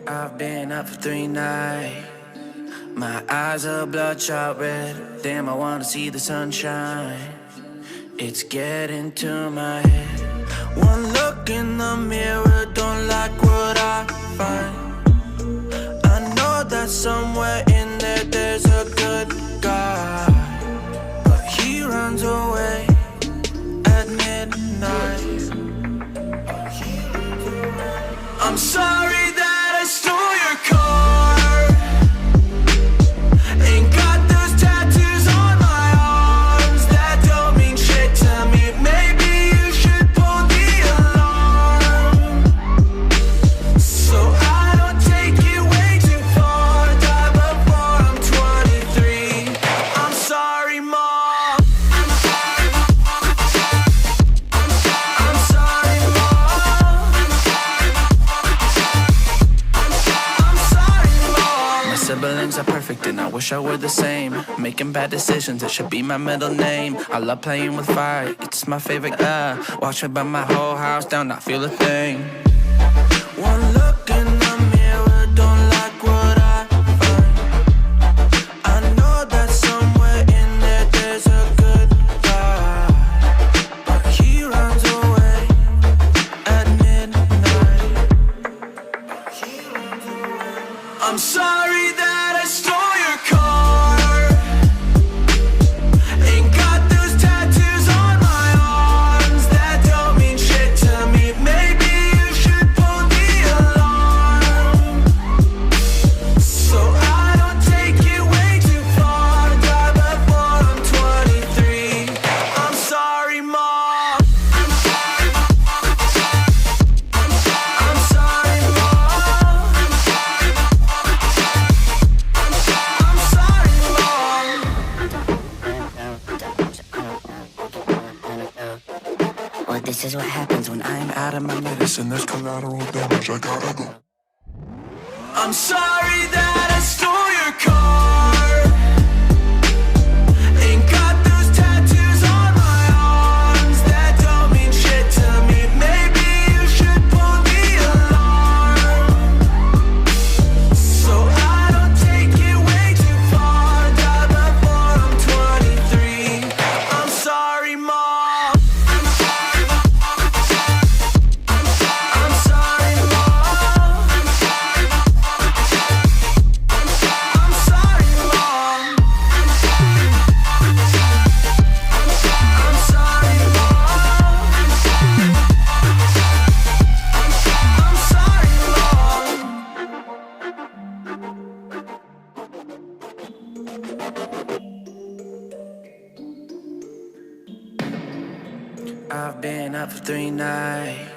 I've been up for 3 nights. My eyes are bloodshot red. Damn, I wanna see the sunshine. It's getting to my head. One look in the mirror, don't like what I find. I know that somewhere in there there's a good guy, but he runs away at midnight. I'm sorry that I stole your car. Ain't got those tattoos on my arms that don't mean shit to me. Maybe you should pull the alarm, so I don't take it way too far. Die before I'm 23. I'm sorry, Mom. I'm sorry, Mom. My siblings are perfect and I wish I were the same. Making bad decisions, it should be my middle name. I love playing with fire, it's my favorite. Watch me burn my whole house down, not feel a thing. One look in the mirror, don't like what I find. I know that somewhere in there there's a good guy, but he runs away at midnight. I'm sorry that I stole your car. Ain't got those tattoos on my arms that don't mean shit to me. Maybe you should pull the alarm, so I don't take it way too far. Die before I'm 23. I'm sorry, Mom. I'm sorry, Mom. I'm sorry, Mom. Well, this is what happens when I'm out of my medicine. There's collateral damage, I gotta go. I'm sorry that I stole your car. Ain't got those tattoos on my arms that don't mean shit to me. Maybe you should pull the alarm, so I don't take it way too far. Die before I'm 23. I'm sorry, Mom. I'm sorry, Mom. I'm sorry, Mom. I'm sorry, Mom. I'm sorry, Mom. I've been up for 3 nights.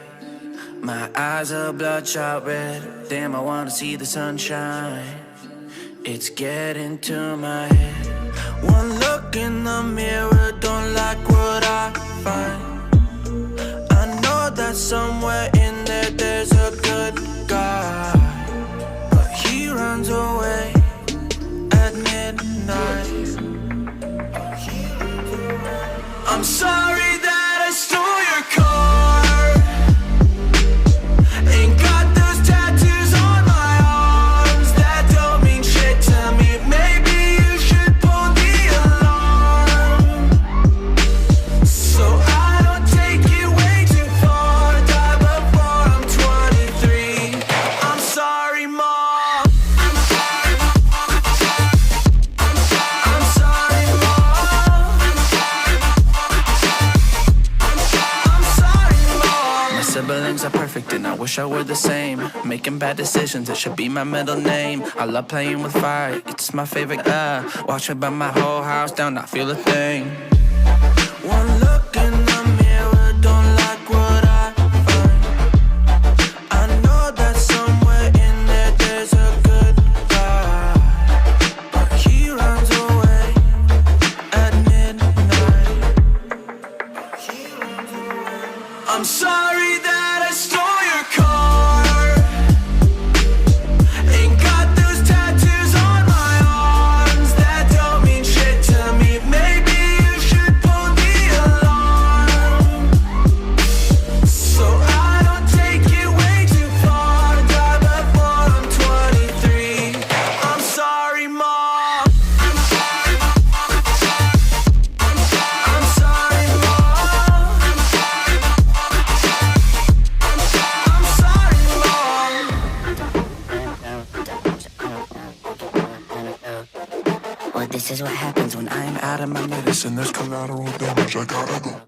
My eyes are bloodshot red. Damn, I wanna see the sunshine. It's getting to my head. One look in the mirror, don't like what I find. I know that somewhere in there there's a good guy, but he runs away at midnight. I'm sorry that I stole your car. Ain't got those tattoos on my arms that don't mean shit to me. Maybe you should pull the alarm, so I don't take it way too far. Die before I'm 23. I'm sorry, Mom. I'm sorry, Mom. I'm sorry, Mom. My siblings are perfect and I wish I were the same. Making bad decisions, it should be my middle name. I love playing with fire, it's my favorite. Watch me burn my whole house down, not feel a thing. One look in the mirror, don't like what I find. I know that somewhere in there there's a good guy, but he runs away at midnight. I'm sorry that I stole your car. Ain't got those tattoos on my arms that don't mean shit to me. Maybe you should pull the alarm, is what happens when I'm out of my Listen, there's collateral damage, I gotta go.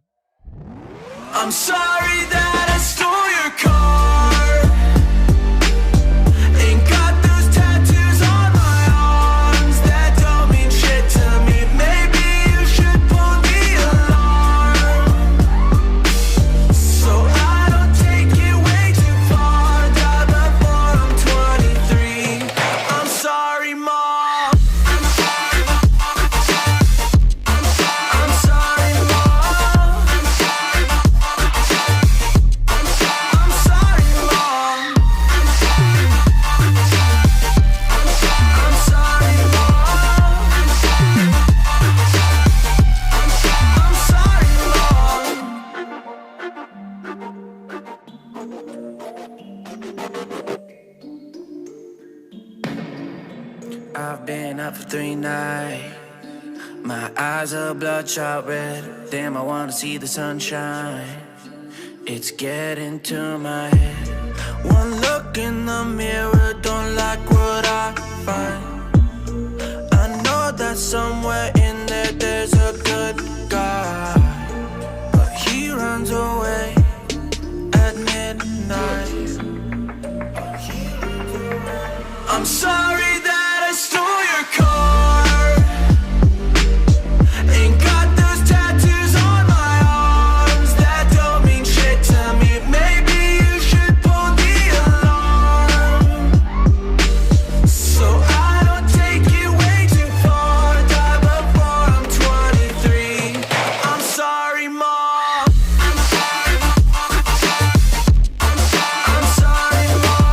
I'm sorry that I stole your car. Ain't got those tattoos on my arms that don't mean shit to me. Maybe you should pull the alarm, so I don't take it way too far. Die before I'm 23. I'm sorry, Mom. I'm sorry, Mom. I've been up for 3 nights. My eyes are bloodshot red. Damn, I wanna see the sunshine. It's getting to my head. One look in the mirror, don't like what I find. I know that somewhere in there there's a good guy, but he runs away at midnight. I'm sorry that I stole your car. Ain't got those tattoos on my arms that don't mean shit to me. Maybe you should pull the alarm, so I don't take it way too far. Die before I'm 23. I'm sorry, Mom. I'm sorry, Mom.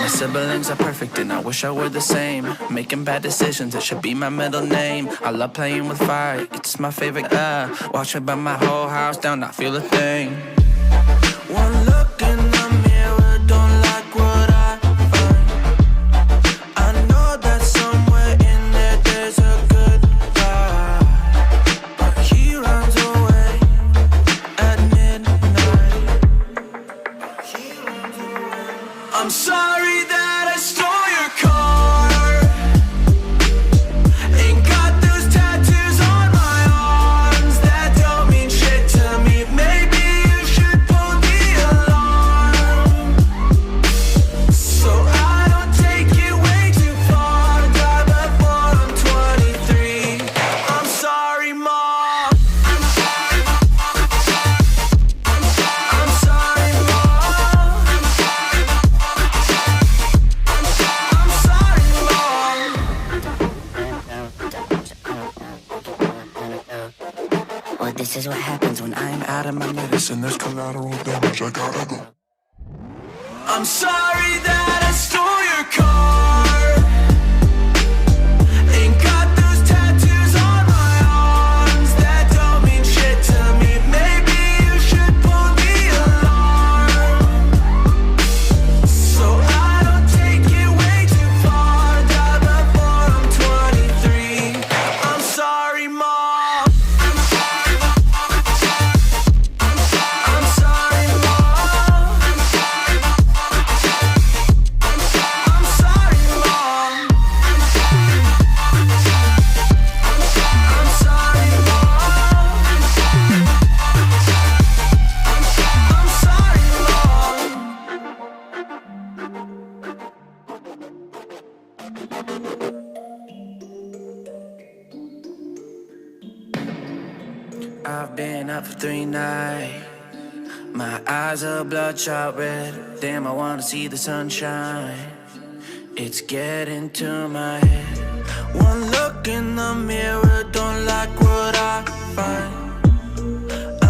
My siblings are perfect and I wish I were the same. Making bad decisions, it should be my middle name. I love playing with fire, it's my favorite. Watch me burn my whole house down, not feel a thing. One look in the mirror, don't like what I find. I know that somewhere in there there's a good guy, but he runs away at midnight. I'm sorry that I stole your car. Ain't got those tattoos on my arms that don't mean shit to me. Maybe you should pull the alarm, so I don't take it way too far. Die before I'm 23. I'm sorry, Mom. I'm sorry, Mom. Well, this is what happens when I'm out of my Listen, there's collateral damage, I gotta go. I'm sorry that I stole your car. Ain't got those tattoos on my arms that don't mean shit to me. Maybe you should pull the alarm, so I don't take it way too far. Die before I'm 23. I'm sorry, Mom. I'm sorry, Mom. I've been up for 3 nights. My eyes are bloodshot red. Damn, I wanna see the sunshine. It's getting to my head. One look in the mirror, don't like what I find.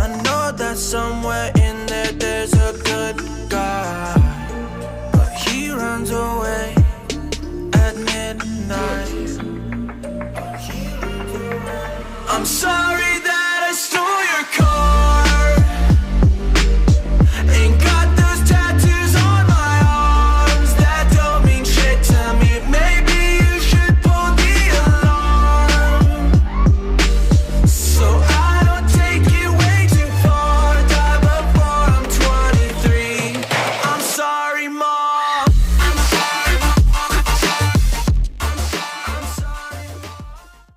I know that somewhere in there there's a good guy, but he runs away at midnight. I'm sorry